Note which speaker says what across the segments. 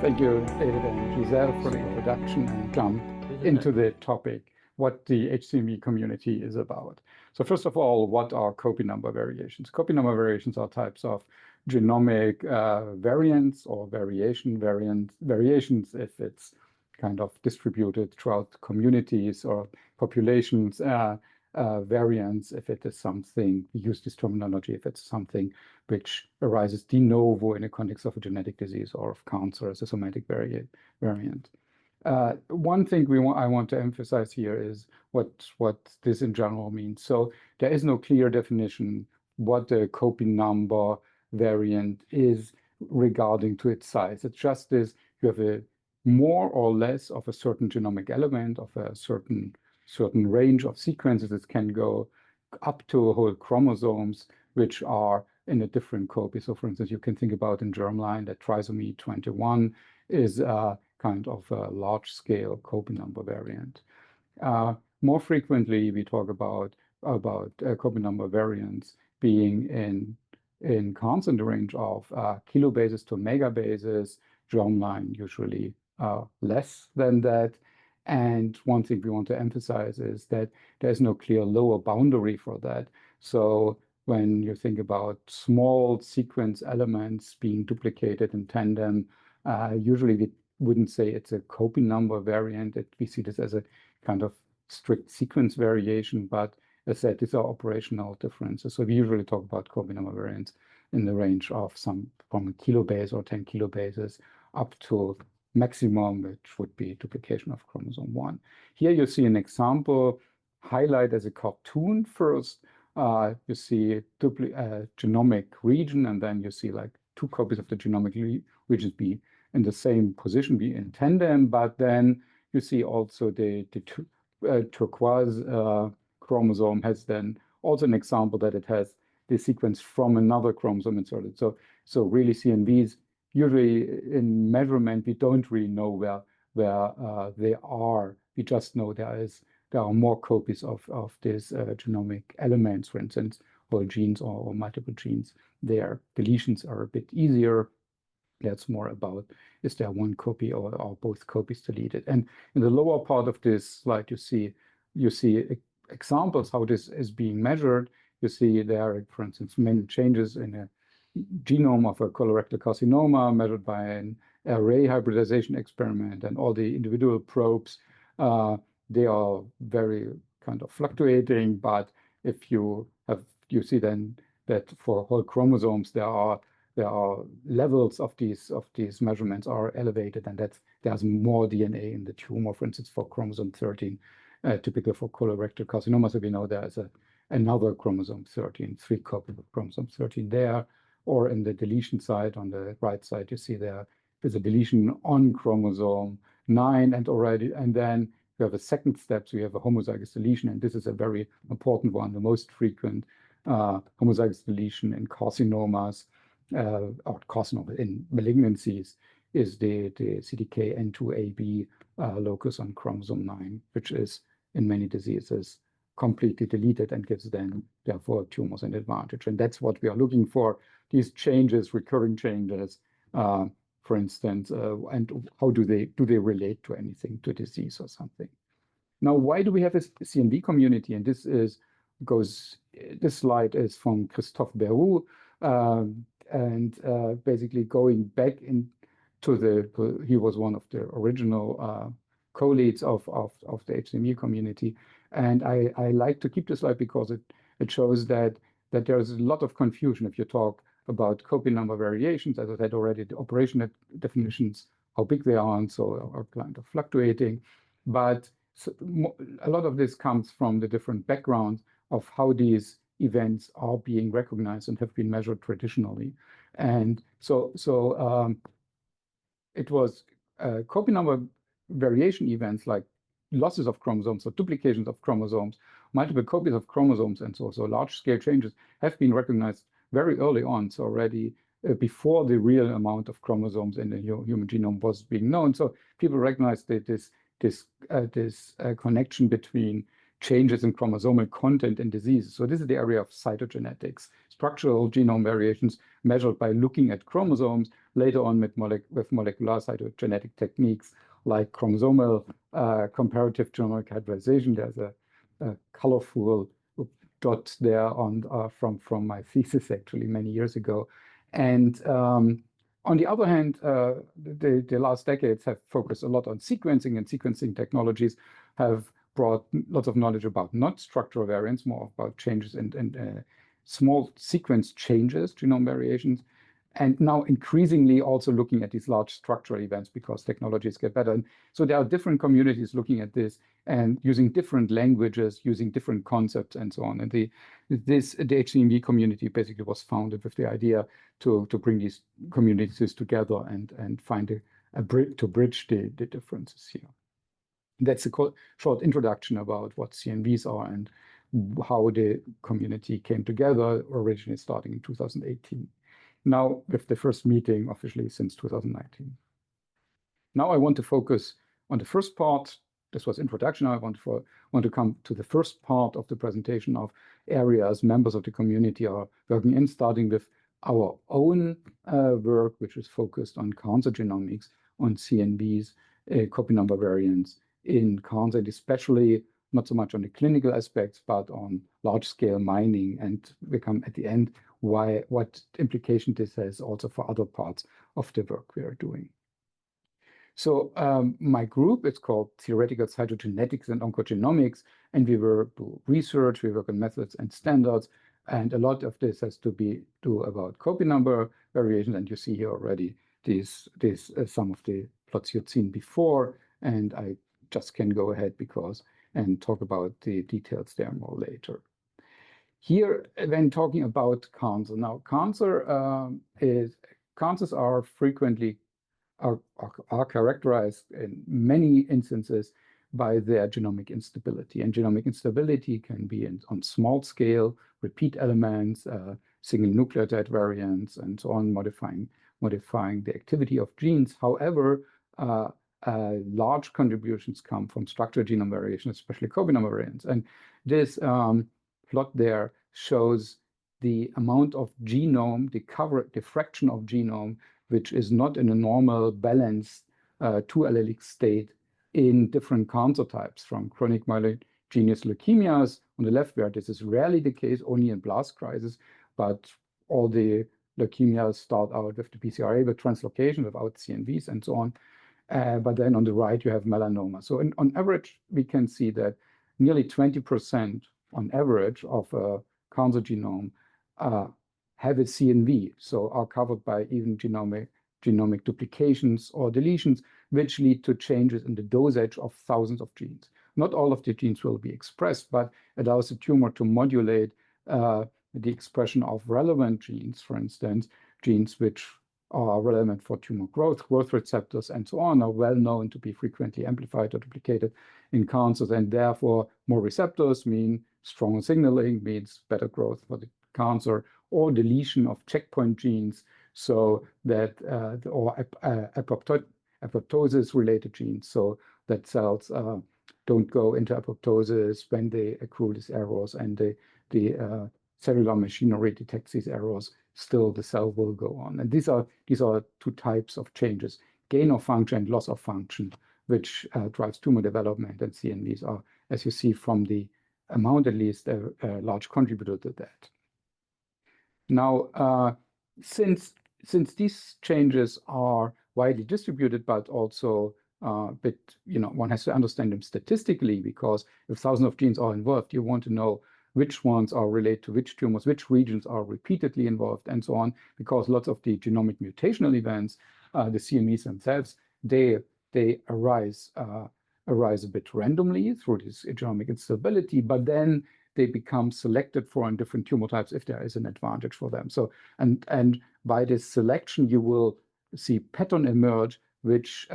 Speaker 1: Thank you, David and Giselle, for the introduction, and jump into the topic, what the hCNV community is about. So first of all, what are copy number variations? Copy number variations are types of genomic variants or variations if it's kind of distributed throughout communities or populations, variants if it is something, we use this terminology, if it's something which arises de novo in the context of a genetic disease or of cancer as a somatic variant. One thing I want to emphasize here is what this in general means. So there is no clear definition what the copy number variant is regarding to its size. It's just this, you have a more or less of a certain genomic element of a certain range of sequences. It can go up to whole chromosomes which are in a different copy. So for instance, you can think about in germline that trisomy 21 is a kind of a large-scale copy number variant. More frequently, we talk about copy number variants being in constant range of kilobases to megabases, germline usually less than that. And one thing we want to emphasize is that there's no clear lower boundary for that. So when you think about small sequence elements being duplicated in tandem, usually we wouldn't say it's a copy number variant. We see this as a kind of strict sequence variation, but as I said, these are operational differences. So we usually talk about copy number variants in the range of from a kilobase or 10 kilobases up to maximum, which would be duplication of chromosome 1. Here you see an example highlight as a cartoon first. You see genomic region, and then you see like two copies of the genomic regions be in the same position, be in tandem, but then you see also the turquoise chromosome has then also an example that it has the sequence from another chromosome inserted. So really CNVs, usually in measurement, we don't really know where they are. We just know there are more copies of these genomic elements, for instance, whole genes or multiple genes. Their deletions are a bit easier. That's more about, is there one copy or both copies deleted? And in the lower part of this slide, you see examples how this is being measured. You see there, for instance, many changes in a genome of a colorectal carcinoma measured by an array hybridization experiment, and all the individual probes, they are very kind of fluctuating. But if you see then that for whole chromosomes there are levels of these measurements are elevated, and there's more DNA in the tumor, for instance, for chromosome 13, typical for colorectal carcinoma. So we know there's another chromosome 13, 3 copies of chromosome 13 there. Or in the deletion side, on the right side, you see there's a deletion on chromosome 9, and then you have a second step, so you have a homozygous deletion, and this is a very important one, the most frequent homozygous deletion in carcinomas, or carcinoma in malignancies, is the CDKN2AB locus on chromosome 9, which is in many diseases completely deleted and gives then therefore tumors an advantage. And that's what we are looking for, these changes, recurring changes, for instance, and how do they relate to anything, to disease or something. Now, why do we have a CNV community? And this slide is from Krzysztof Beru, and basically going back into he was one of the original co-leads of the hCNV community. And I like to keep this slide because it shows that there's a lot of confusion if you talk about copy number variations. As I said already, the operational definitions, how big they are, and so are kind of fluctuating. But a lot of this comes from the different backgrounds of how these events are being recognized and have been measured traditionally. And so it was copy number variation events like losses of chromosomes or duplications of chromosomes, multiple copies of chromosomes, and so large-scale changes have been recognized very early on, so already before the real amount of chromosomes in the human genome was being known. So people recognized that this connection between changes in chromosomal content in diseases. So this is the area of cytogenetics, structural genome variations measured by looking at chromosomes, later on with molecular cytogenetic techniques like chromosomal comparative genomic hybridization. There's a colorful dot there on from my thesis actually many years ago. And on the other hand, the last decades have focused a lot on sequencing, and sequencing technologies have brought lots of knowledge about not structural variants, more about changes in small sequence changes, genome variations, and now increasingly also looking at these large structural events because technologies get better. And so there are different communities looking at this and using different languages, using different concepts and so on. And the hCNV community basically was founded with the idea to bring these communities together and find a bridge to bridge the differences here. That's a short introduction about what CNVs are and how the community came together, originally starting in 2018. Now with the first meeting officially since 2019. Now I want to focus on the first part. This was introduction. I want to come to the first part of the presentation of areas members of the community are working in, starting with our own work, which is focused on cancer genomics, on CNVs, copy number variants in cancer, and especially not so much on the clinical aspects, but on large-scale mining, and we come at the end what implication this has also for other parts of the work we are doing. So my group is called Theoretical Cytogenetics and Oncogenomics, and we do research, we work on methods and standards, and a lot of this has to do about copy number variations, and you see here already these some of the plots you'd seen before, and I just can go ahead and talk about the details there more later. Here, when talking about cancer, now cancers are frequently are characterized in many instances by their genomic instability, and genomic instability can be on small scale, repeat elements, single nucleotide variants, and so on, modifying the activity of genes. However, large contributions come from structural genome variation, especially copy number variants. And this plot there shows the amount of genome, the fraction of genome, which is not in a normal balanced two allelic state in different cancer types, from chronic myelogenous leukemias on the left, where this is rarely the case, only in blast crisis, but all the leukemias start out with the BCR-ABL with translocation without CNVs and so on. But then on the right, you have melanoma. So on average, we can see that nearly 20% on average of a cancer genome have a CNV, so are covered by even genomic duplications or deletions, which lead to changes in the dosage of thousands of genes. Not all of the genes will be expressed, but allows the tumor to modulate the expression of relevant genes, for instance, genes which are relevant for tumor growth receptors, and so on, are well known to be frequently amplified or duplicated in cancers, and therefore more receptors mean stronger signaling, means better growth for the cancer, or deletion of checkpoint genes, so that or apoptosis related genes, so that cells don't go into apoptosis when they accrue these errors, and the cellular machinery detects these errors, still the cell will go on. And these are two types of changes: gain of function and loss of function, which drives tumor development, and CNVs are, as you see from the amount at least, a large contributor to that. Now, since these changes are widely distributed, but also one has to understand them statistically, because if thousands of genes are involved, you want to know which ones are related to which tumors, which regions are repeatedly involved, and so on, because lots of the genomic mutational events, the CNVs themselves, they arise a bit randomly through this genomic instability, but then they become selected for in different tumor types if there is an advantage for them. So, and by this selection, you will see pattern emerge, which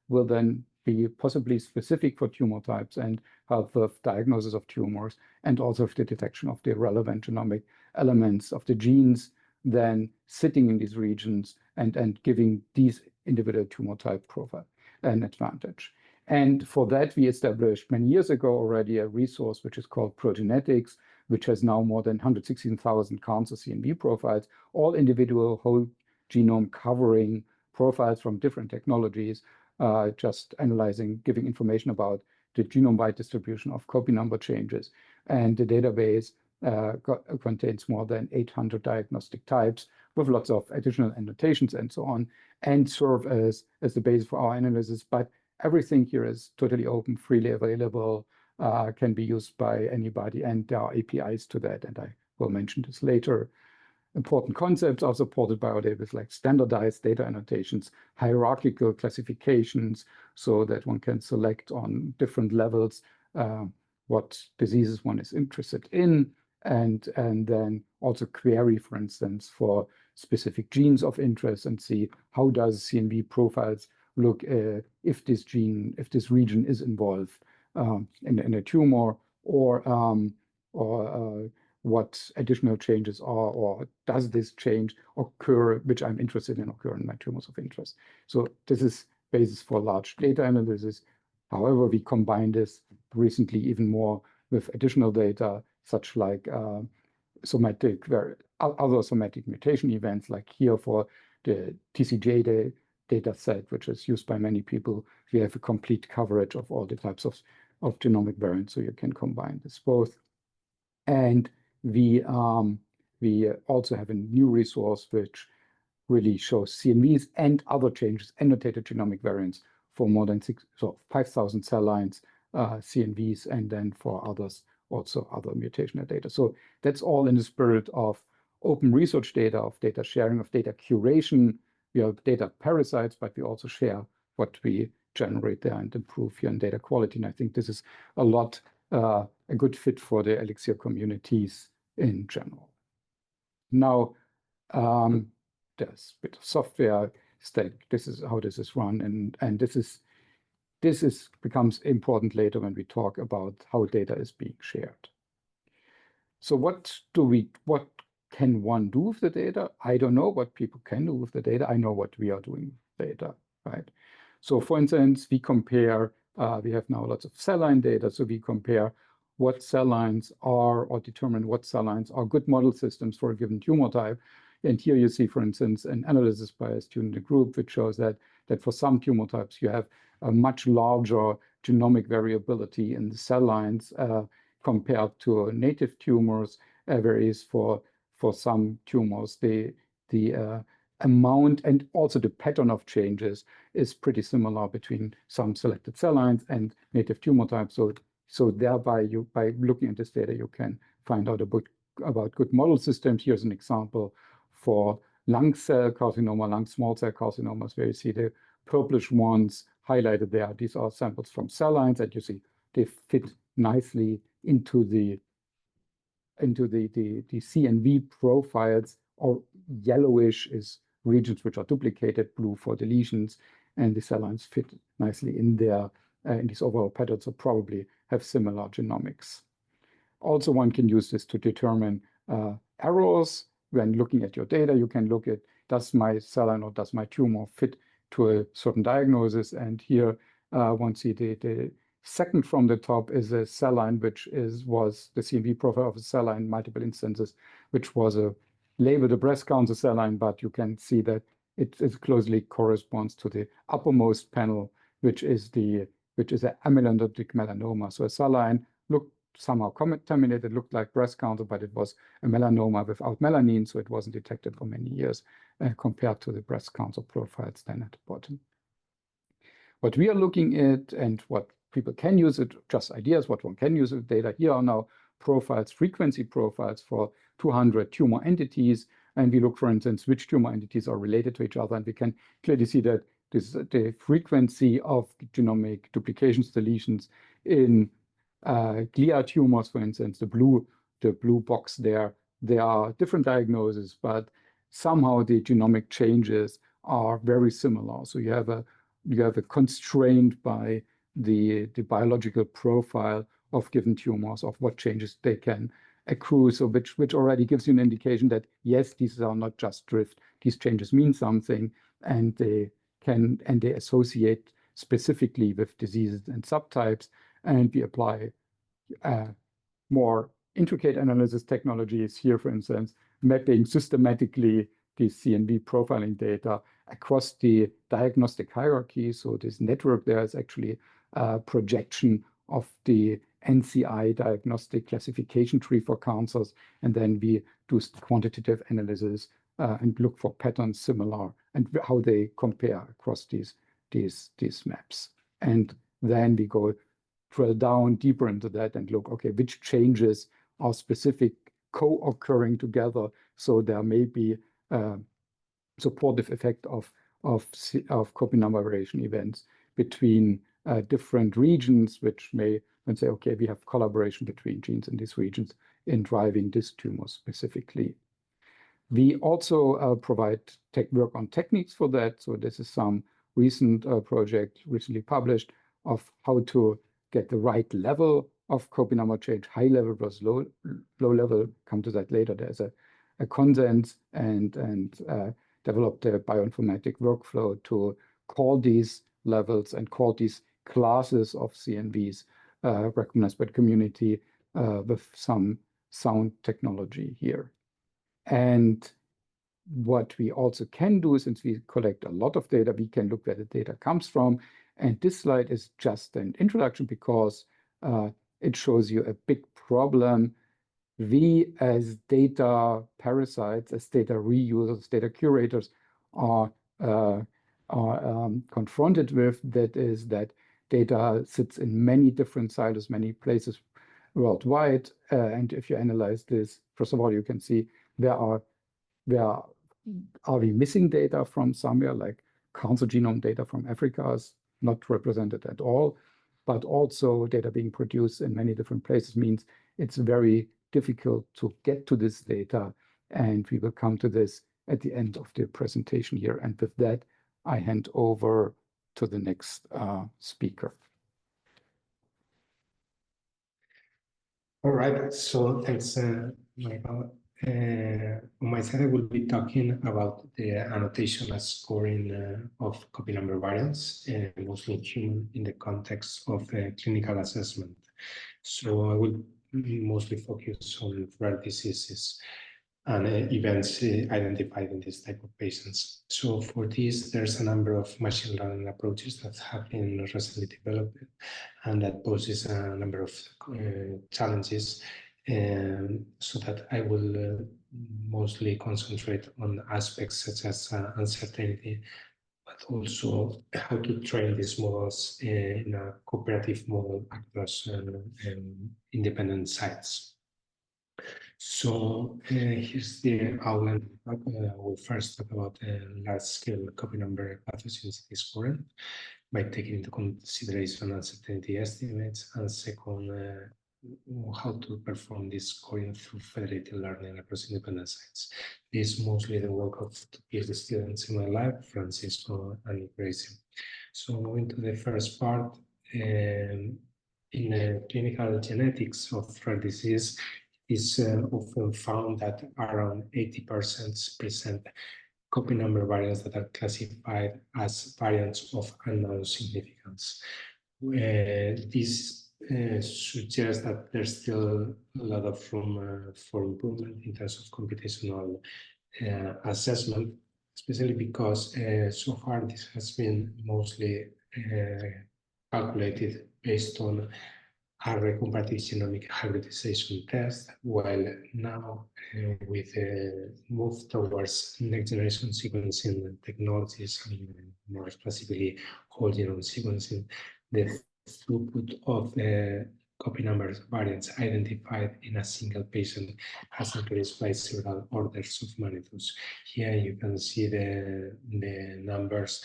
Speaker 1: will then be possibly specific for tumor types and help with diagnosis of tumors, and also with the detection of the relevant genomic elements of the genes then sitting in these regions and giving these individual tumor type profile an advantage. And for that, we established many years ago already a resource which is called Progenetics, which has now more than 116,000 cancer CNV profiles, all individual whole genome covering profiles from different technologies, just analyzing, giving information about the genome-wide distribution of copy number changes. And the database contains more than 800 diagnostic types with lots of additional annotations and so on, and serve as the basis for our analysis. But everything here is totally open, freely available, can be used by anybody, and there are APIs to that, and I will mention this later. Important concepts are supported by our database, like standardized data annotations, hierarchical classifications, so that one can select on different levels what diseases one is interested in, and then also query, for instance, for specific genes of interest and see how does CNV profiles look if this region is involved in a tumor, or what additional changes are, or does this change occur, which I'm interested in, occur in my tumors of interest. So this is basis for large data analysis. However, we combine this recently even more with additional data, such like other somatic mutation events, like here for the TCGA data set, which is used by many people. We have a complete coverage of all the types of genomic variants, so you can combine this both. And we also have a new resource which really shows CNVs and other changes, annotated genomic variants, for more than 5,000 cell lines, CNVs, and then for others, also other mutational data. So that's all in the spirit of open research data, of data sharing, of data curation. We have data parasites, but we also share what we generate there and improve here in data quality. And I think this is a good fit for the LIXIR communities in general. Now, there's a bit of software stack. This is how this is run, and this becomes important later when we talk about how data is being shared. So what can one do with the data? I don't know what people can do with the data. I know what we are doing with data, right? So for instance, we compare, we have now lots of cell line data, so we compare what cell lines are, or determine what cell lines are good model systems for a given tumor type. And here you see, for instance, an analysis by a student in the group, which shows that for some tumor types, you have a much larger genomic variability in the cell lines compared to native tumors, whereas for some tumors, the amount and also the pattern of changes is pretty similar between some selected cell lines and native tumor types. So thereby, by looking at this data, you can find out about good model systems. Here's an example for lung cell carcinoma, lung small cell carcinomas, where you see the purplish ones highlighted there. These are samples from cell lines, and you see they fit nicely into the CNV profiles, or yellowish is regions which are duplicated, blue for deletions, and the cell lines fit nicely in there in these overall patterns, so probably have similar genomics. Also, one can use this to determine errors. When looking at your data, you can look at, does my cell line or does my tumor fit to a certain diagnosis? And here one see the second from the top is a cell line which was the CNV profile of a cell line, multiple instances, which was labeled a breast cancer cell line, but you can see that it closely corresponds to the uppermost panel, which is an amyloidotic melanoma. So a cell line looked somehow contaminated, looked like breast cancer, but it was a melanoma without melanin, so it wasn't detected for many years compared to the breast cancer profiles then at the bottom. What we are looking at, and what people can use it, just ideas, what one can use with data. Here are now profiles, frequency profiles for 200 tumor entities, and we look, for instance, which tumor entities are related to each other, and we can clearly see that the frequency of genomic duplications, deletions in glia tumors, for instance, the blue box there are different diagnoses, but somehow the genomic changes are very similar. So you have a constraint by the biological profile of given tumors, of what changes they can accrue. So which already gives you an indication that yes, these are not just drift. These changes mean something, and they associate specifically with diseases and subtypes, and we apply more intricate analysis technologies here, for instance, mapping systematically the CNV profiling data across the diagnostic hierarchy. So this network there is actually a projection of the NCI diagnostic classification tree for cancers, and then we do quantitative analysis and look for patterns similar and how they compare across these maps. And then we go drill down deeper into that and look, okay, which changes are specific co-occurring together. So there may be supportive effect of copy number variation events between different regions, which may then say, okay, we have collaboration between genes in these regions in driving this tumor specifically. We also provide work on techniques for that. So this is some recent project recently published of how to get the right level of copy number change, high level versus low level. Come to that later. There's a consensus and developed a bioinformatic workflow to call these levels and call these classes of CNVs recognized by the community with some sound technology here. And what we also can do, since we collect a lot of data, we can look where the data comes from. And this slide is just an introduction because it shows you a big problem. We, as data parasites, as data reusers, data curators, are confronted with. That is that data sits in many different silos, many places worldwide. And if you analyze this, first of all, you can see where are we missing data from somewhere, like cancer genome data from Africa is not represented at all, but also data being produced in many different places means it's very difficult to get to this data. And we will come to this at the end of the presentation here. And with that, I hand over to the next speaker.
Speaker 2: All right, so thanks, Michael. On my side, I will be talking about the annotation and scoring of copy number variants, mostly in human, in the context of clinical assessment. So I will mostly focus on rare diseases and events identified in this type of patients. So for this, there's a number of machine learning approaches that have been recently developed, and that poses a number of challenges. So that I will mostly concentrate on aspects such as uncertainty, but also how to train these models in a cooperative model across independent sites. So here's the outline. We'll first talk about large-scale copy number pathogenicity scoring by taking into consideration uncertainty estimates, and second, how to perform this scoring through federated learning across independent sites. This is mostly the work of two PhD students in my lab, Francisco and Gracie. So moving to the first part, in clinical genetics of rare disease, is often found that around 80% present copy number variants that are classified as variants of unknown significance. This suggests that there's still a lot of room for improvement in terms of computational assessment, especially because so far this has been mostly calculated based on a recomparative genomic hybridization test, while now with a move towards next generation sequencing technologies, and more specifically whole genome sequencing, the throughput of copy number variants identified in a single patient has increased by several orders of magnitudes. Here you can see the numbers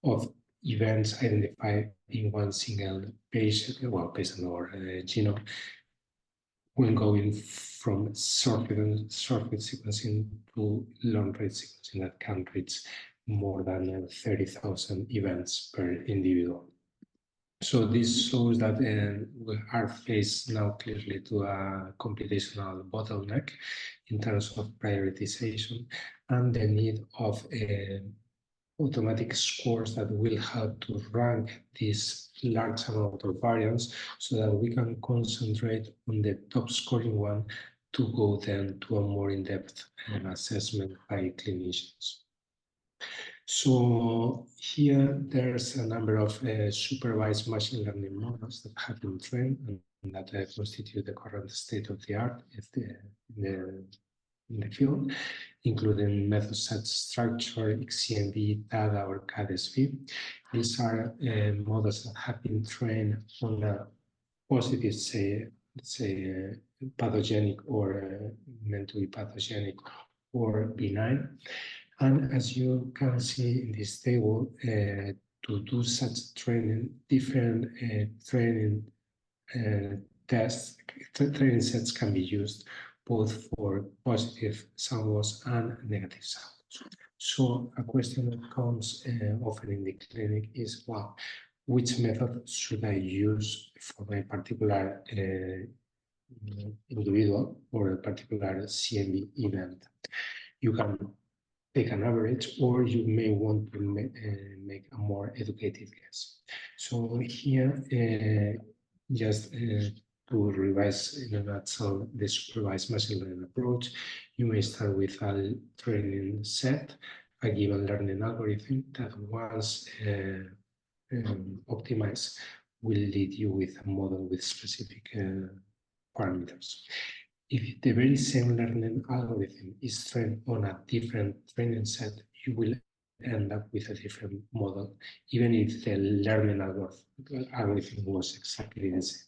Speaker 2: of events identified in one single patient, or genome, when going from short-read sequencing to long-read sequencing that can reach more than 30,000 events per individual. So this shows that we are faced now clearly to a computational bottleneck in terms of prioritization and the need of automatic scores that will help to rank this large amount of variants so that we can concentrate on the top scoring one to go then to a more in-depth assessment by clinicians. So here there's a number of supervised machine learning models that have been trained and that constitute the current state of the art in the field, including methods such as structure, hCNV, DADA, or CADSV. These are models that have been trained on a positive, say, pathogenic or meant to be pathogenic or benign. And as you can see in this table, to do such training, different training training sets can be used both for positive samples and negative samples. So a question that comes often in the clinic is, well, which method should I use for my particular individual or a particular CNV event? You can take an average, or you may want to make a more educated guess. So here, just to revise in a nutshell the supervised machine learning approach, you may start with a training set, a given learning algorithm that once optimized will lead you with a model with specific parameters. If the very same learning algorithm is trained on a different training set, you will end up with a different model, even if the learning algorithm was exactly the same.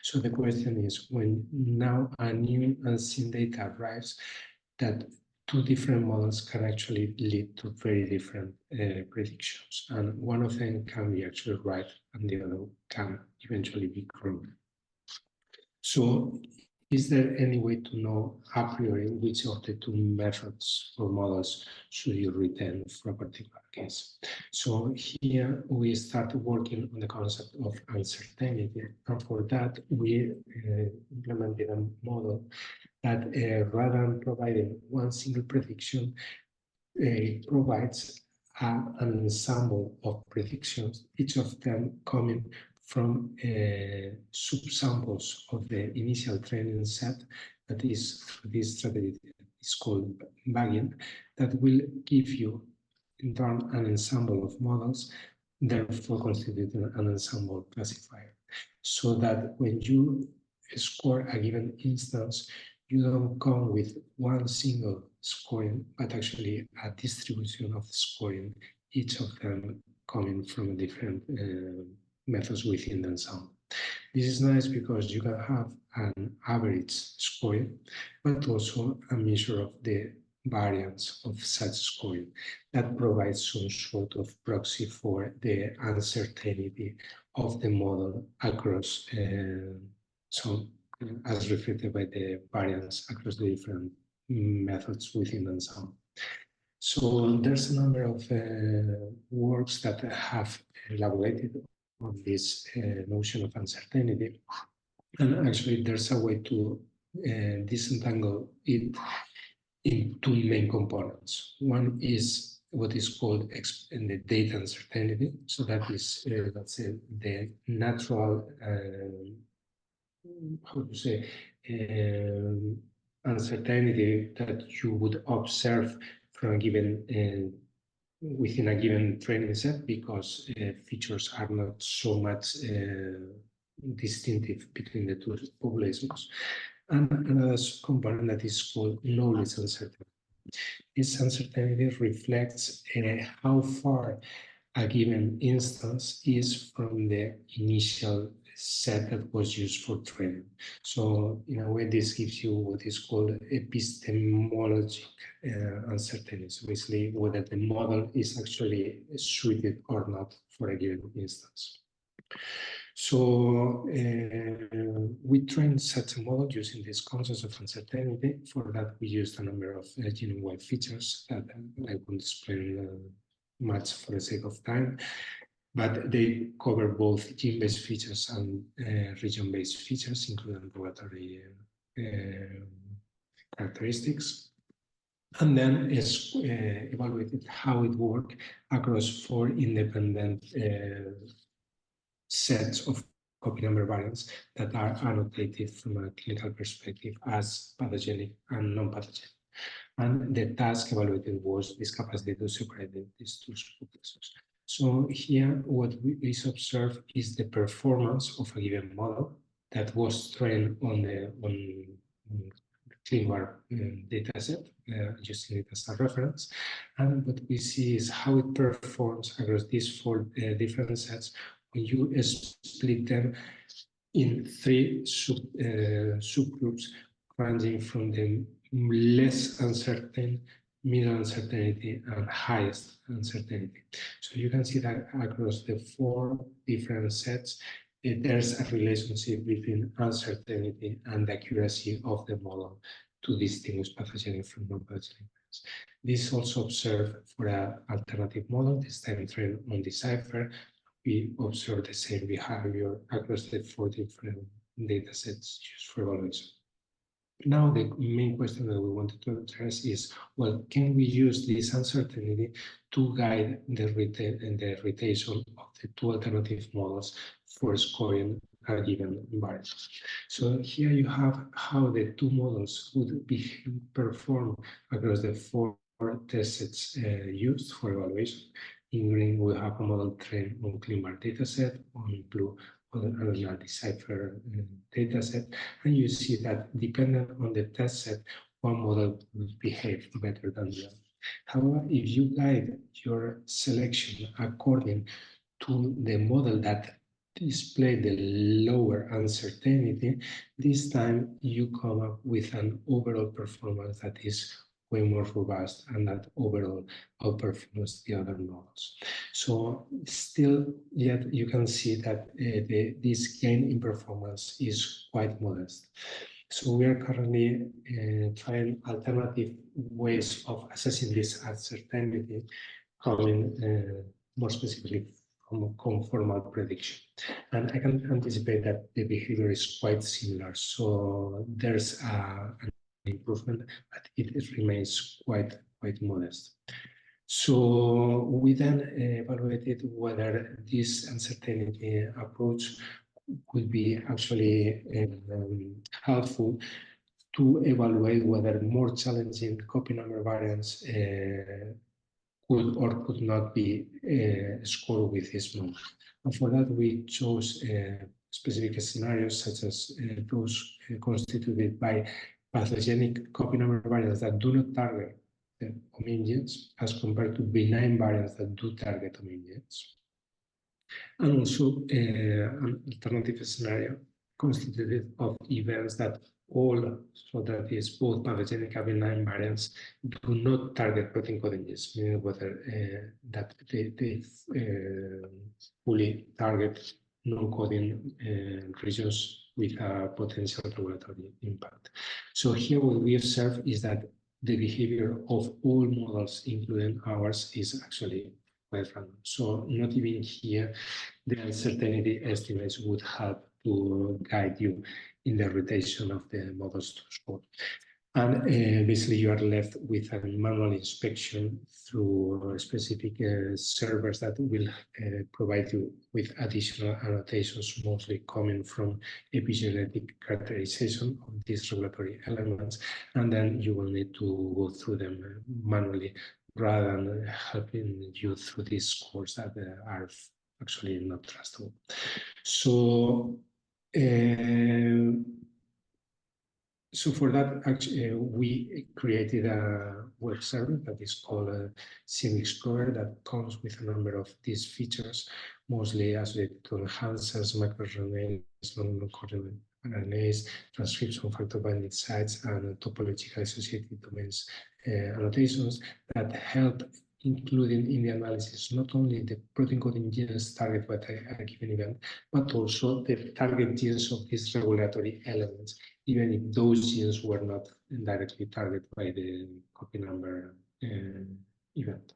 Speaker 2: So the question is, when now a new unseen data arrives, that two different models can actually lead to very different predictions. And one of them can be actually right, and the other can eventually be wrong. So is there any way to know a priori which of the two methods or models should you retain for a particular case? So here we start working on the concept of uncertainty. And for that, we implemented a model that rather than providing one single prediction, provides an ensemble of predictions, each of them coming from subsamples of the initial training set, that is, this strategy is called bagging, that will give you in turn an ensemble of models, therefore constituting an ensemble classifier. So that when you score a given instance, you don't come with one single scoring, but actually a distribution of scoring, each of them coming from different methods within the ensemble. This is nice because you can have an average scoring, but also a measure of the variance of such scoring that provides some sort of proxy for the uncertainty of the model across as reflected by the variance across the different methods within the ensemble. So there's a number of works that have elaborated on this notion of uncertainty. And actually there's a way to disentangle it in two main components. One is what is called the data uncertainty. So that is, let's say, the natural how to say, uncertainty that you would observe from a given, within a given training set, because features are not so much distinctive between the two populations. And another component that is called knowledge uncertainty. This uncertainty reflects how far a given instance is from the initial set that was used for training. So in a way, this gives you what is called epistemologic uncertainty. So basically, whether the model is actually suited or not for a given instance. So we trained such a model using this concept of uncertainty. For that, we used a number of genome-wide features that I won't explain much for the sake of time, but they cover both gene-based features and region-based features, including regulatory characteristics. and then it's evaluated how it worked across 4 independent sets of copy number variants that are annotated from a clinical perspective as pathogenic and non-pathogenic. And the task evaluated was this capacity to separate these two subclasses. So here, what we observe is the performance of a given model that was trained on the ClinVar dataset, using it as a reference. And what we see is how it performs across these 4 different sets when you split them in 3 subgroups, ranging from the less uncertain, middle uncertainty, and highest uncertainty. So you can see that across the 4 different sets, there's a relationship between uncertainty and the accuracy of the model to distinguish pathogenic from non-pathogenic. This is also observed for an alternative model, this time trained on Decipher. We observe the same behavior across the 4 different data sets used for evaluation. Now, the main question that we wanted to address is, well, can we use this uncertainty to guide the rotation of the 2 alternative models for scoring a given variant? So here you have how the 2 models would perform across the 4 test sets used for evaluation. In green, we have a model trained on ClinVar dataset, on blue, on a Decipher dataset, and you see that depending on the test set, one model will behave better than the other. However, if you guide your selection according to the model that display the lower uncertainty, this time you come up with an overall performance that is way more robust and that overall outperforms the other models. So still, yet you can see that this gain in performance is quite modest. So we are currently trying alternative ways of assessing this uncertainty, coming more specifically from conformal prediction. And I can anticipate that the behavior is quite similar. So there's an improvement, but it remains quite modest. So we then evaluated whether this uncertainty approach could be actually helpful to evaluate whether more challenging copy number variants could or could not be scored with this model. And for that, we chose specific scenarios such as those constituted by pathogenic copy number variants that do not target the homing genes as compared to benign variants that do target homing genes. And also an alternative scenario constituted of events that all, so that is both pathogenic and benign variants, do not target protein coding genes, meaning whether that they fully target non-coding regions with a potential regulatory impact. So here what we observe is that the behavior of all models, including ours, is actually quite random. So not even here, the uncertainty estimates would help to guide you in the rotation of the models to score. And basically you are left with a manual inspection through specific servers that will provide you with additional annotations, mostly coming from epigenetic characterization of these regulatory elements. And then you will need to go through them manually rather than helping you through these scores that are actually not trustable. So so for that, actually, we created a web server that is called hCNV Explorer that comes with a number of these features, mostly associated to enhancers, microRNAs, non-coding RNAs, transcription factor binding sites, and topologically associated domains annotations that help including in the analysis not only the protein coding genes targeted by a given event, but also the target genes of these regulatory elements, even if those genes were not directly targeted by the copy number event.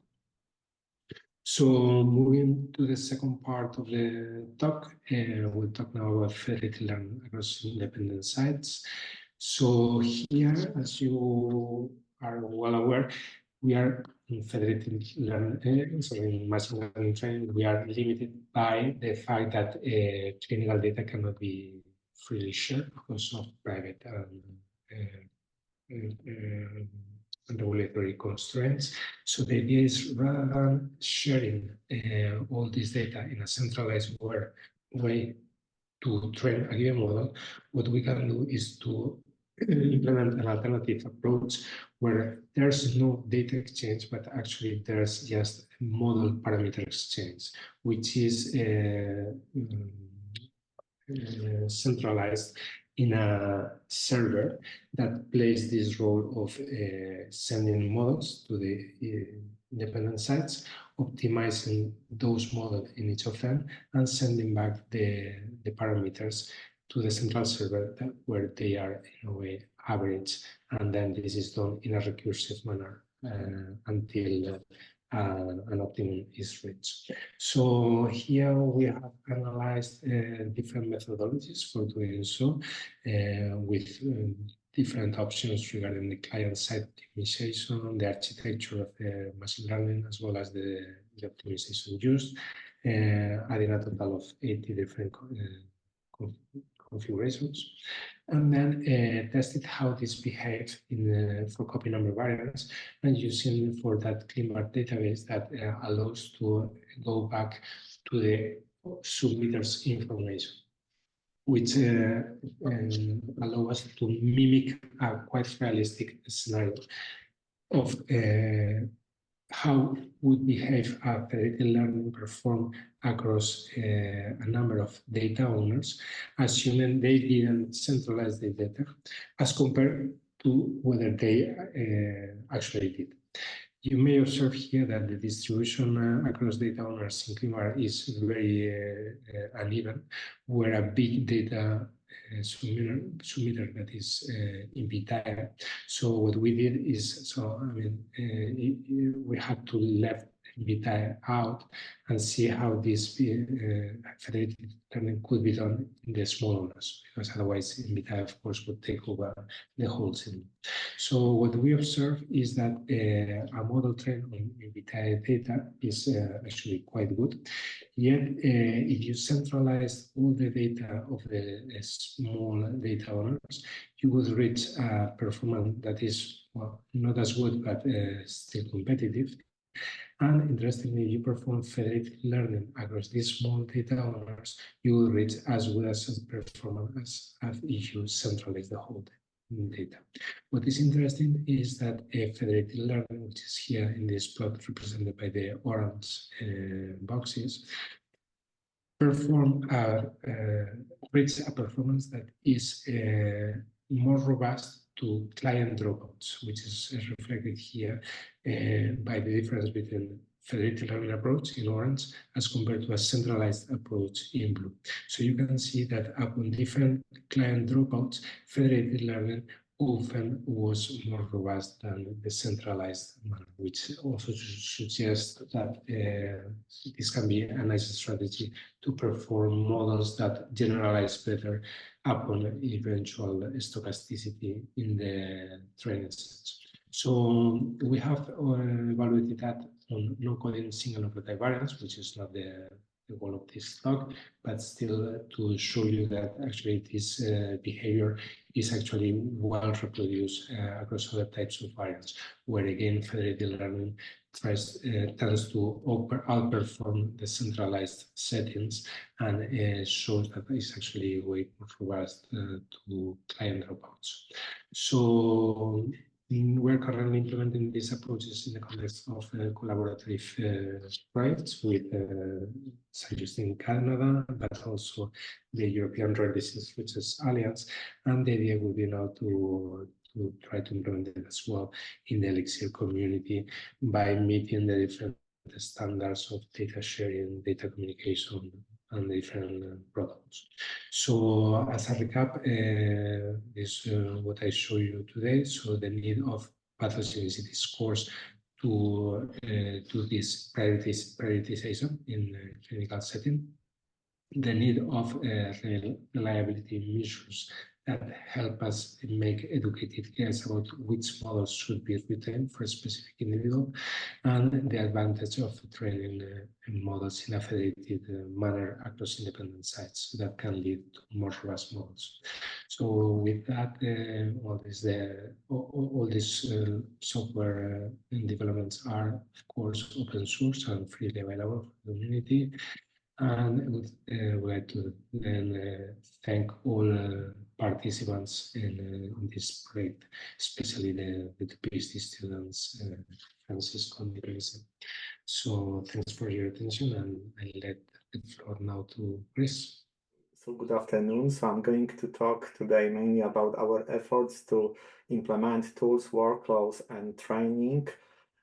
Speaker 2: So moving to the second part of the talk, we'll talk now about fidelity learn across independent sites. So here, as you are well aware, we are in federated learning, so in machine learning training, we are limited by the fact that clinical data cannot be freely shared because of private and regulatory constraints. So the idea is, rather than sharing all this data in a centralized way to train a given model, what we can do is to implement an alternative approach where there's no data exchange, but actually there's just model parameter exchange, which is centralized in a server that plays this role of sending models to the independent sites, optimizing those models in each of them, and sending back the parameters to the central server where they are in a way averaged, and then this is done in a recursive manner until an optimum is reached. So here we have analyzed different methodologies for doing so with different options regarding the client-side optimization, the architecture of the machine learning, as well as the optimization used, adding a total of 80 different configurations, and then tested how this behaves for copy number variance, and using for that CleanMark database that allows to go back to the submitters information, which allow us to mimic a quite realistic scenario of how would behave a federated learning perform across a number of data owners, assuming they didn't centralize the data, as compared to whether they actually did. You may observe here that the distribution across data owners in CleanMark is very uneven, where a big data submitter that is in VTI. So what we did is, we had to left VTI out and see how this federated learning could be done in the small owners, because otherwise in VTI, of course, would take over the whole scene. So what we observe is that a model trained on VTI data is actually quite good. Yet, if you centralize all the data of the small data owners, you would reach a performance that is, well, not as good, but still competitive. And interestingly, if you perform federated learning across these small data owners, you will reach as good as performance as if you centralize the whole data. What is interesting is that federated learning, which is here in this plot represented by the orange boxes, reach a performance that is more robust to client dropouts, which is reflected here by the difference between federated learning approach in orange as compared to a centralized approach in blue. So you can see that upon different client dropouts, federated learning often was more robust than the centralized one, which also suggests that this can be a nice strategy to perform models that generalize better upon eventual stochasticity in the training sets. So we have evaluated that on no-coding single nucleotide variants, which is not the goal of this talk, but still to show you that actually this behavior is actually well reproduced across other types of variants, where again federated learning tends to outperform the centralized settings and shows that it's actually way more robust to client dropouts. So we're currently implementing these approaches in the context of collaborative projects with scientists in Canada, but also the European Rare Disease Research Alliance. And the idea would be now to try to implement it as well in the LIXIR community by meeting the different standards of data sharing, data communication, and different protocols. So as a recap, this is what I show you today. So the need of pathogenicity scores to do this prioritization in a clinical setting, the need of reliability measures that help us make educated guess about which models should be written for a specific individual, and the advantage of training models in a federated manner across independent sites that can lead to more robust models. So with that, all these software developments are, of course, open source and freely available for the community. And I would like to then thank all participants in this project, especially the PhD students, Francisco and Teresa. So thanks for your attention, and I let the floor now to Chris.
Speaker 3: So good afternoon. So I'm going to talk today mainly about our efforts to implement tools, workflows, and training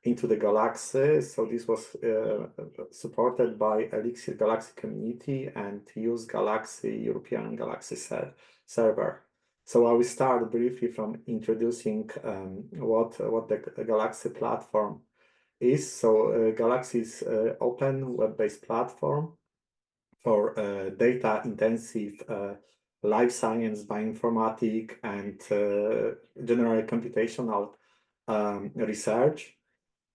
Speaker 3: into the Galaxy. So this was supported by LIXIR Galaxy community and use Galaxy European Galaxy server. So I will start briefly from introducing what the Galaxy platform is. So Galaxy is open web-based platform for data-intensive life science, bioinformatics, and general computational research.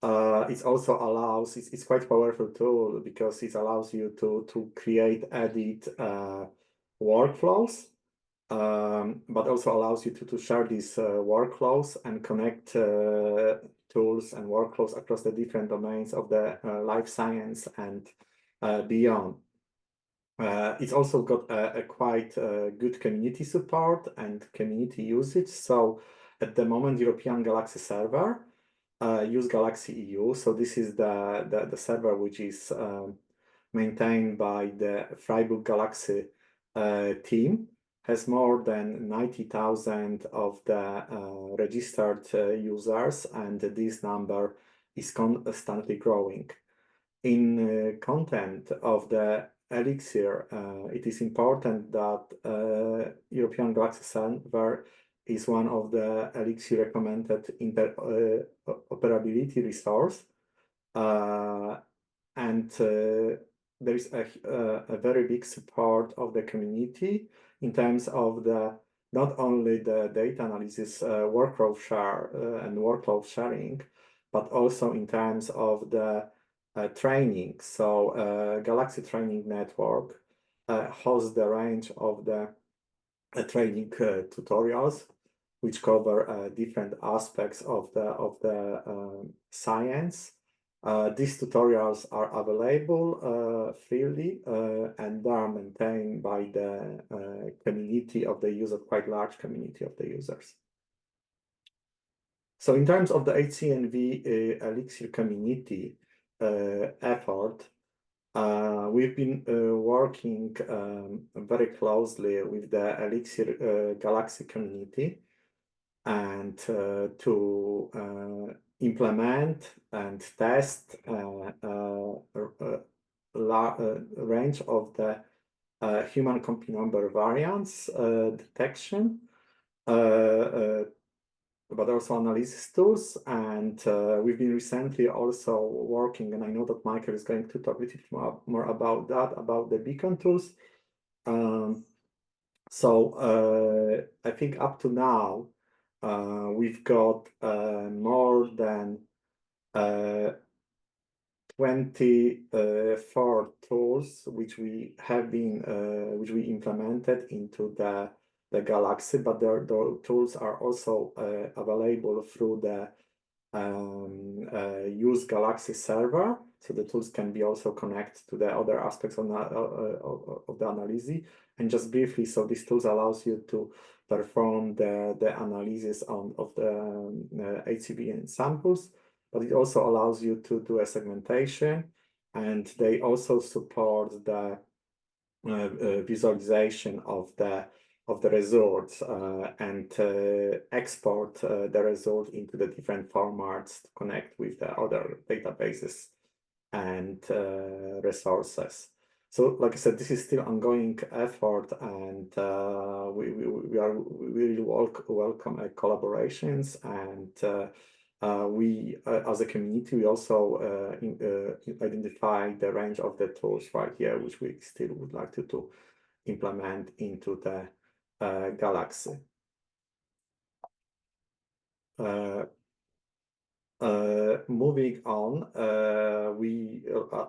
Speaker 3: It also allows, it's quite powerful tool because it allows you to create, edit workflows, but also allows you to share these workflows and connect tools and workflows across the different domains of the life science and beyond. It's also got a quite good community support and community usage. So at the moment, European Galaxy server use Galaxy EU. So this is the server which is maintained by the Freiburg Galaxy team, has more than 90,000 of the registered users, and this number is constantly growing. In content of the LIXIR, it is important that European Galaxy server is one of the LIXIR recommended interoperability resource, and there is a very big support of the community in terms of the not only the data analysis workflow share and workload sharing, but also in terms of the training. So Galaxy Training Network hosts the range of the training tutorials, which cover different aspects of the science. These tutorials are available freely, and they are maintained by the community of the user, quite large community of the users. So in terms of the hCNV Elixir community effort, we've been working very closely with the Elixir Galaxy community and to implement and test a range of the human copy number variants detection, but also analysis tools. And we've been recently also working, and I know that Michael is going to talk a little bit more about that, about the beacon tools. So I think up to now, we've got more than 24 tools which we have been which we implemented into the Galaxy, but the tools are also available through the use Galaxy server. So the tools can be also connected to the other aspects of the analysis. And just briefly, so these tools allows you to perform the analysis of the HCV samples, but it also allows you to do a segmentation, and they also support the visualization of the results and export the result into the different formats to connect with the other databases and resources. So, like I said, this is still ongoing effort, and we really welcome collaborations, and we, as a community, we also identify the range of the tools right here, which we still would like to implement into the galaxy. Moving on, we,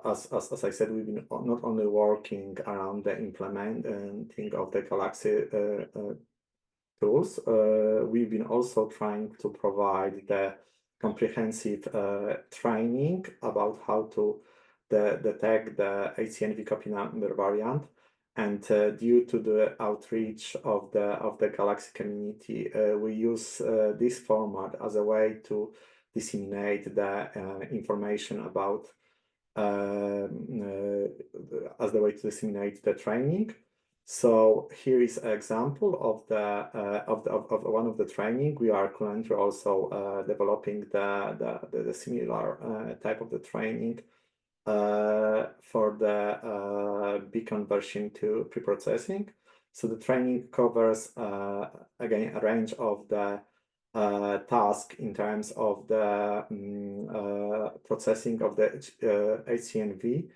Speaker 3: as I said, we've been not only working around the implementing of the Galaxy tools, we've been also trying to provide the comprehensive training about how to detect the hCNV copy number variant. And due to the outreach of the Galaxy community, we use this format as a way to disseminate the information about as the way to disseminate the training. So here is an example of one of the training. We are currently also developing the similar type of the training for the beacon version 2 preprocessing. So the training covers again a range of the task in terms of the processing of the hCNV.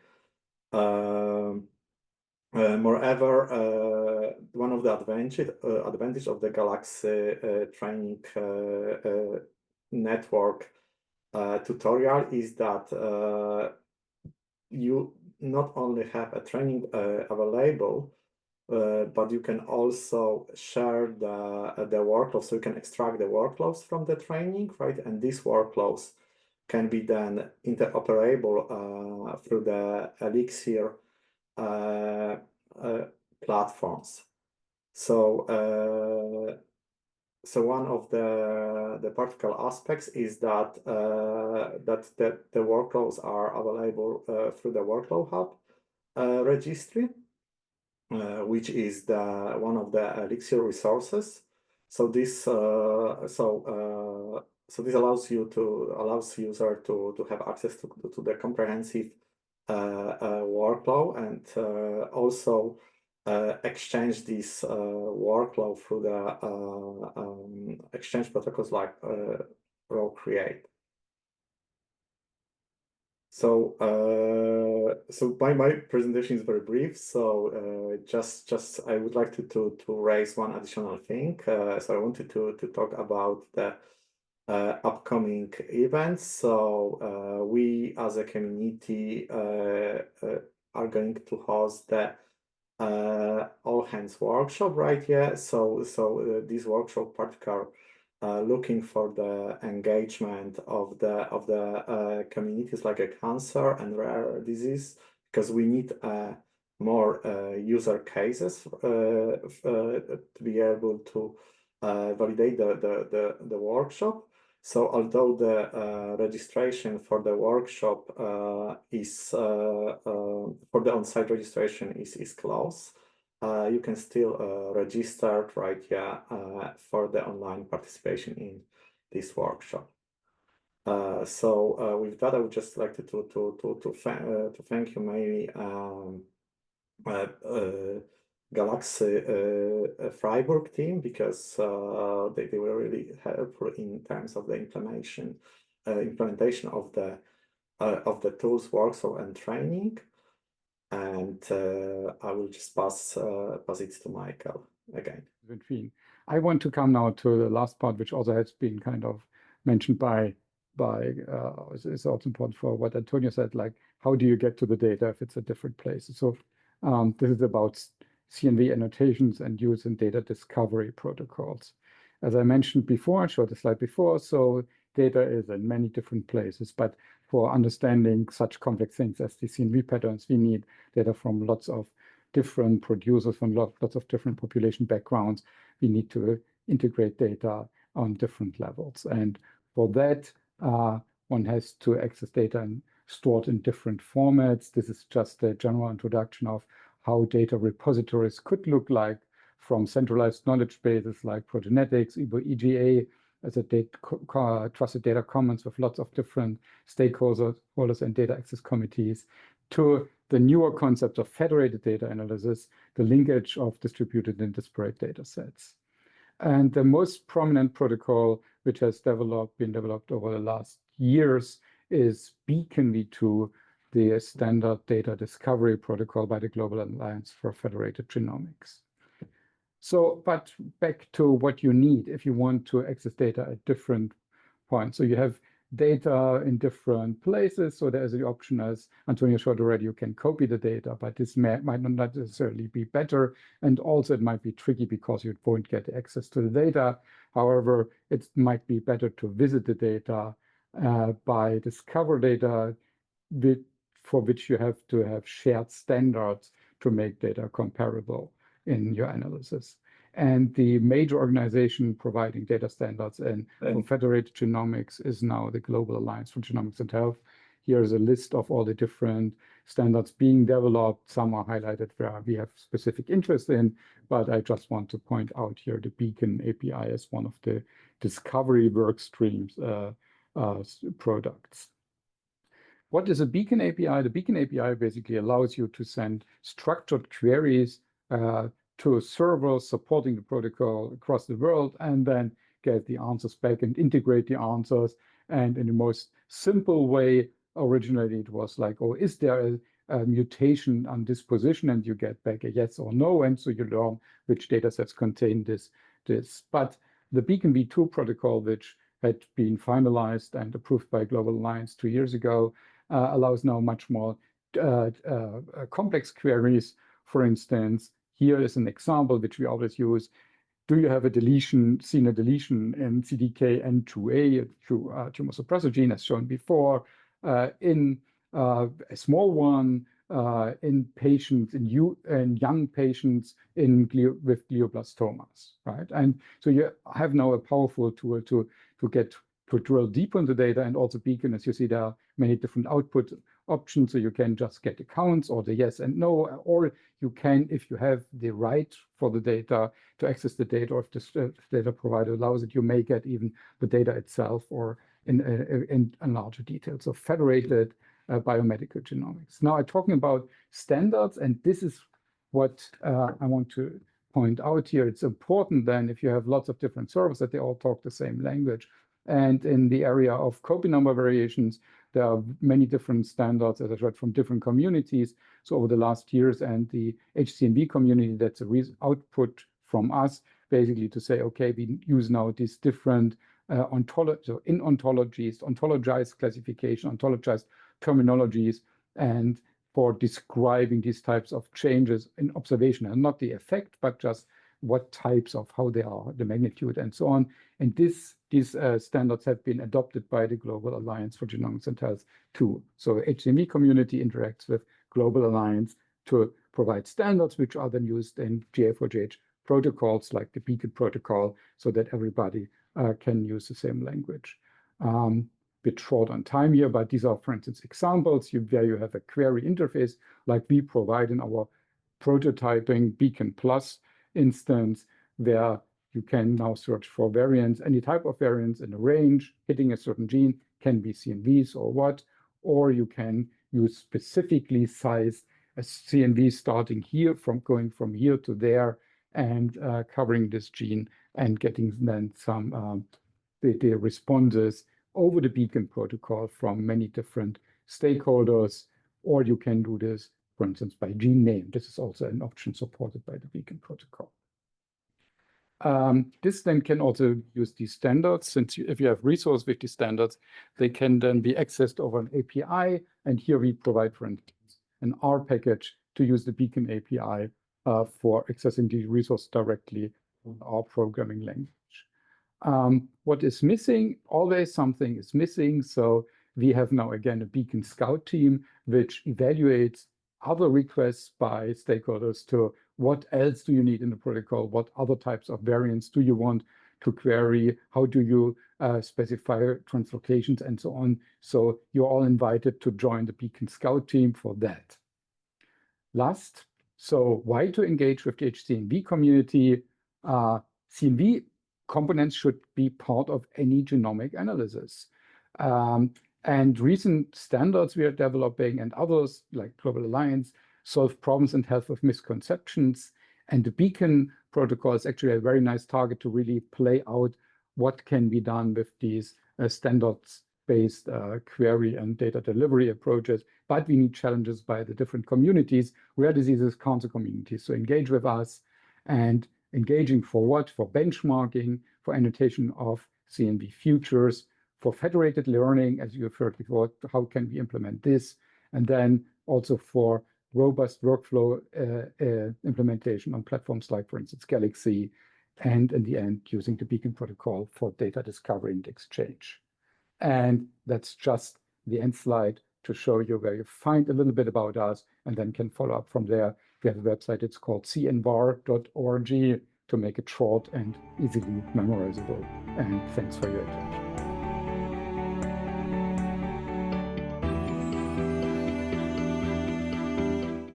Speaker 3: Moreover, one of the advantage of the Galaxy training network tutorial is that you not only have a training available, but you can also share the workloads, so you can extract the workloads from the training, right? And these workloads can be then interoperable through the LIXIR platforms. So one of the practical aspects is that the workloads are available through the Workload Hub registry, which is one of the LIXIR resources. So this this allows user to have access to the comprehensive workload and also exchange this workload through the exchange protocols like row create. So my presentation is very brief. So just I would like to raise one additional thing. So I wanted to talk about the upcoming events. So we as a community are going to host the all hands workshop right here. So this workshop particular looking for the engagement of the communities like a cancer and rare disease, because we need more user cases to be able to validate the workshop. So although the registration for the workshop is for the on-site registration is closed, you can still register right here for the online participation in this workshop. So with that, I would just like to thank you mainly Galaxy Freiburg team, because they were really helpful in terms of the implementation of the tools, workshop, and training. And I will just pass it to Michael again.
Speaker 1: I want to come now to the last part, which also has been kind of mentioned by it's also important for what Antonio said, like how do you get to the data if it's a different place? So this is about CNV annotations and use in data discovery protocols. As I mentioned before, I showed the slide before, so data is in many different places, but for understanding such complex things as the CNV patterns, we need data from lots of different producers, from lots of different population backgrounds. We need to integrate data on different levels. And for that, one has to access data and stored in different formats. This is just a general introduction of how data repositories could look like, from centralized knowledge bases like Progenetics, EGA, as a trusted data commons with lots of different stakeholders and data access committees, to the newer concept of federated data analysis, the linkage of distributed and disparate data sets. And the most prominent protocol which has been developed over the last years is Beacon v2, the standard data discovery protocol by the Global Alliance for Federated Genomics. So, but back to what you need if you want to access data at different points. So you have data in different places. So there's the option, as Antonio showed already, you can copy the data, but this might not necessarily be better. And also it might be tricky because you won't get access to the data. However, it might be better to visit the data by discover data for which you have to have shared standards to make data comparable in your analysis. And the major organization providing data standards and federated genomics is now the Global Alliance for Genomics and Health. Here's a list of all the different standards being developed. Some are highlighted where we have specific interest in, but I just want to point out here the Beacon API as one of the discovery work streams products. What is a Beacon API? The Beacon API basically allows you to send structured queries to servers supporting the protocol across the world, and then get the answers back and integrate the answers. And in the most simple way, originally it was like, oh, is there a mutation on this position? And you get back a yes or no. And so you learn which data sets contain this. But the Beacon v2 protocol, which had been finalized and approved by Global Alliance 2 years ago, allows now much more complex queries. For instance, here is an example which we always use. Do you have a deletion, seen a deletion in CDKN2A, a tumor suppressor gene, as shown before, in a small one in patients, in young patients with glioblastomas, right? And so you have now a powerful tool to drill deeper into data. And also Beacon, as you see, there are many different output options. So you can just get the counts or the yes and no, or you can, if you have the right for the data to access the data, or if the data provider allows it, you may get even the data itself or in larger detail. So federated biomedical genomics. Now I'm talking about standards, and this is what I want to point out here. It's important then if you have lots of different servers that they all talk the same language. And in the area of copy number variations, there are many different standards, as I read, from different communities. So over the last years, and the hCNV community, that's a output from us, basically to say, okay, we use now these different ontologized classification, ontologized terminologies, and for describing these types of changes in observation, and not the effect, but just what types of how they are, the magnitude, and so on. And these standards have been adopted by the Global Alliance for Genomics and Health too. So hCNV community interacts with Global Alliance to provide standards, which are then used in GA4GH protocols like the Beacon protocol, so that everybody can use the same language. Bit short on time here, but these are, for instance, examples where you have a query interface like we provide in our prototyping Beacon Plus instance, where you can now search for variants, any type of variants in a range, hitting a certain gene, can be CNVs or what, or you can use specifically sized a CNV starting here, going from here to there, and covering this gene and getting then some the responses over the Beacon protocol from many different stakeholders, or you can do this, for instance, by gene name. This is also an option supported by the Beacon protocol. This then can also use these standards, since if you have resource with these standards, they can then be accessed over an API. And here we provide, for instance, an R package to use the Beacon API for accessing the resource directly in our programming language. What is missing? Always something is missing. So we have now again a Beacon Scout team, which evaluates other requests by stakeholders to what else do you need in the protocol? What other types of variants do you want to query? How do you specify translocations and so on? So you're all invited to join the Beacon Scout team for that. Last, so why to engage with the hCNV community? CNV components should be part of any genomic analysis. And recent standards we are developing and others like Global Alliance solve problems in health with misconceptions. And the Beacon protocol is actually a very nice target to really play out what can be done with these standards-based query and data delivery approaches. But we need challenges by the different communities, rare diseases, cancer communities, to engage with us. And engaging for what? For benchmarking, for annotation of CNV futures, for federated learning, as you have heard before, how can we implement this? And then also for robust workflow implementation on platforms like, for instance, LIXIR, and in the end, using the Beacon protocol for data discovery and exchange. And that's just the end slide to show you where you find a little bit about us and then can follow up from there. We have a website, it's called cnvar.org, to make it short and easily memorizable. And thanks for your attention.